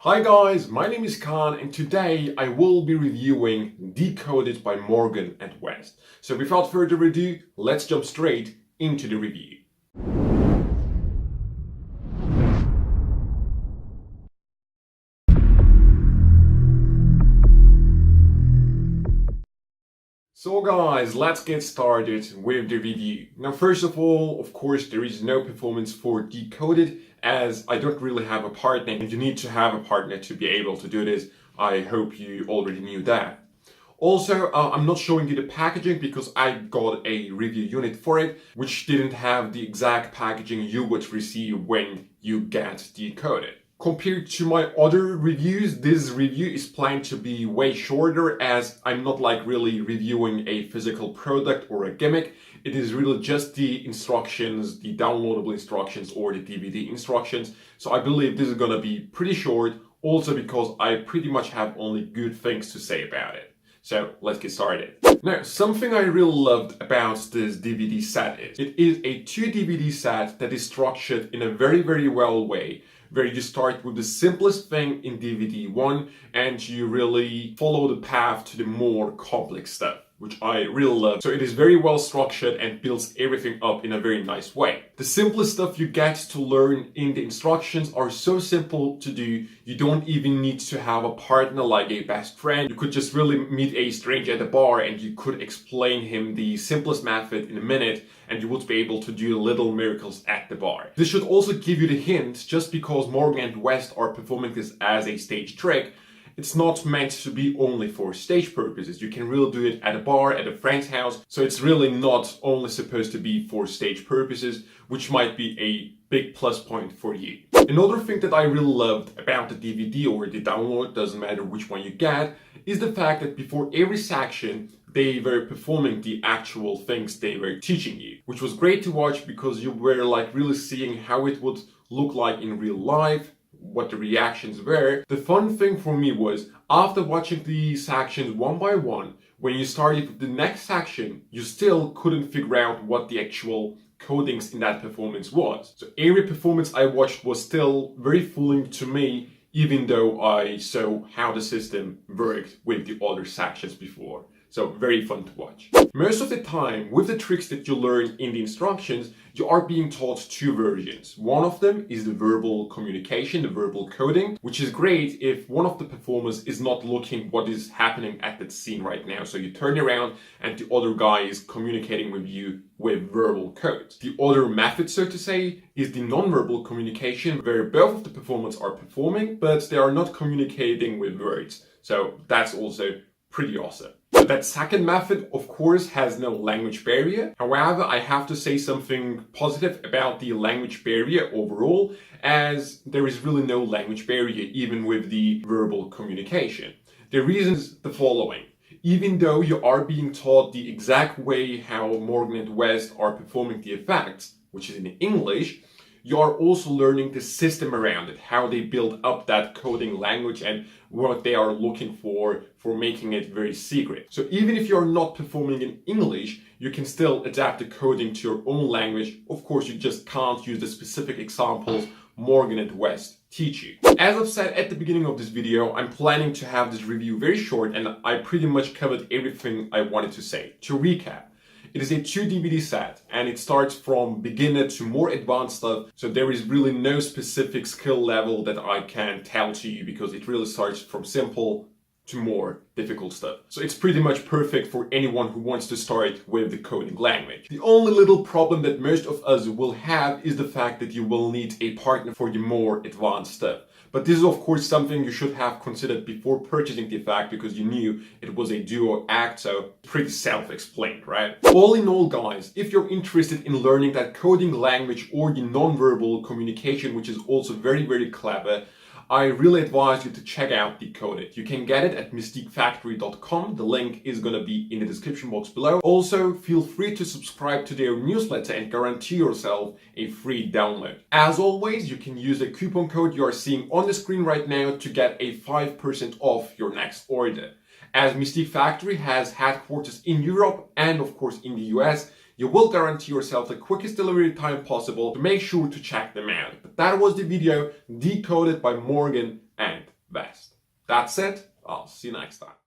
Hi guys, my name is Khan and today I will be reviewing Decoded by Morgan and West. So without further ado, let's jump straight into the review. So guys, let's get started with the review. Now first of all, of course, there is no performance for Decoded as I don't really have a partner and you need to have a partner to be able to do this. I hope you already knew that. Also, I'm not showing you the packaging because I got a review unit for it, which didn't have the exact packaging you would receive when you get Decoded. Compared to my other reviews, this review is planned to be way shorter as I'm not like really reviewing a physical product or a gimmick. It is really just the instructions, the downloadable instructions or the DVD instructions. So I believe this is gonna be pretty short, also because I pretty much have only good things to say about it. So let's get started. Now, something I really loved about this DVD set is it is a 2 DVD set that is structured in a very well way, where you start with the simplest thing in DVD 1 and you really follow the path to the more complex stuff, which I really love. So it is very well structured and builds everything up in a very nice way. The simplest stuff you get to learn in the instructions are so simple to do, you don't even need to have a partner like a best friend. You could just really meet a stranger at a bar and you could explain him the simplest method in a minute and you would be able to do little miracles at the bar. This should also give you the hint, just because Morgan and West are performing this as a stage trick, it's not meant to be only for stage purposes. You can really do it at a bar, at a friend's house. So it's really not only supposed to be for stage purposes, which might be a big plus point for you. Another thing that I really loved about the DVD or the download, doesn't matter which one you get, is the fact that before every section, they were performing the actual things they were teaching you, which was great to watch because you were like really seeing how it would look like in real life, what the reactions were. The fun thing for me was, after watching the sections one by one, when you started with the next section, you still couldn't figure out what the actual codings in that performance was. So every performance I watched was still very fooling to me, even though I saw how the system worked with the other sections before. So very fun to watch. Most of the time, with the tricks that you learn in the instructions, you are being taught 2 versions. One of them is the verbal communication, the verbal coding, which is great if one of the performers is not looking what is happening at that scene right now. So you turn around and the other guy is communicating with you with verbal code. The other method, so to say, is the non-verbal communication, where both of the performers are performing, but they are not communicating with words. So that's also pretty awesome. That second method, of course, has no language barrier. However, I have to say something positive about the language barrier overall, as there is really no language barrier even with the verbal communication. The reason is the following. Even though you are being taught the exact way how Morgan and West are performing the effects, which is in English, you are also learning the system around it, how they build up that coding language and what they are looking for making it very secret. So even if you're not performing in English, you can still adapt the coding to your own language. Of course, you just can't use the specific examples Morgan and West teach you. As I've said at the beginning of this video, I'm planning to have this review very short and I pretty much covered everything I wanted to say. To recap, it is a 2 DVD set and it starts from beginner to more advanced stuff, so there is really no specific skill level that I can tell to you because it really starts from simple to more difficult stuff. So it's pretty much perfect for anyone who wants to start with the coding language. The only little problem that most of us will have is the fact that you will need a partner for the more advanced stuff. But this is of course something you should have considered before purchasing the effect because you knew it was a duo act, so pretty self-explained, right? All in all guys, if you're interested in learning that coding language or the non-verbal communication, which is also very clever, I really advise you to check out Decoded. You can get it at mystiquefactory.com. The link is gonna be in the description box below. Also, feel free to subscribe to their newsletter and guarantee yourself a free download. As always, you can use the coupon code you are seeing on the screen right now to get a 5% off your next order. As Mystique Factory has headquarters in Europe and of course in the US, you will guarantee yourself the quickest delivery time possible, to make sure to check them out. But that was the video, Decoded by Morgan and best. That's it. I'll see you next time.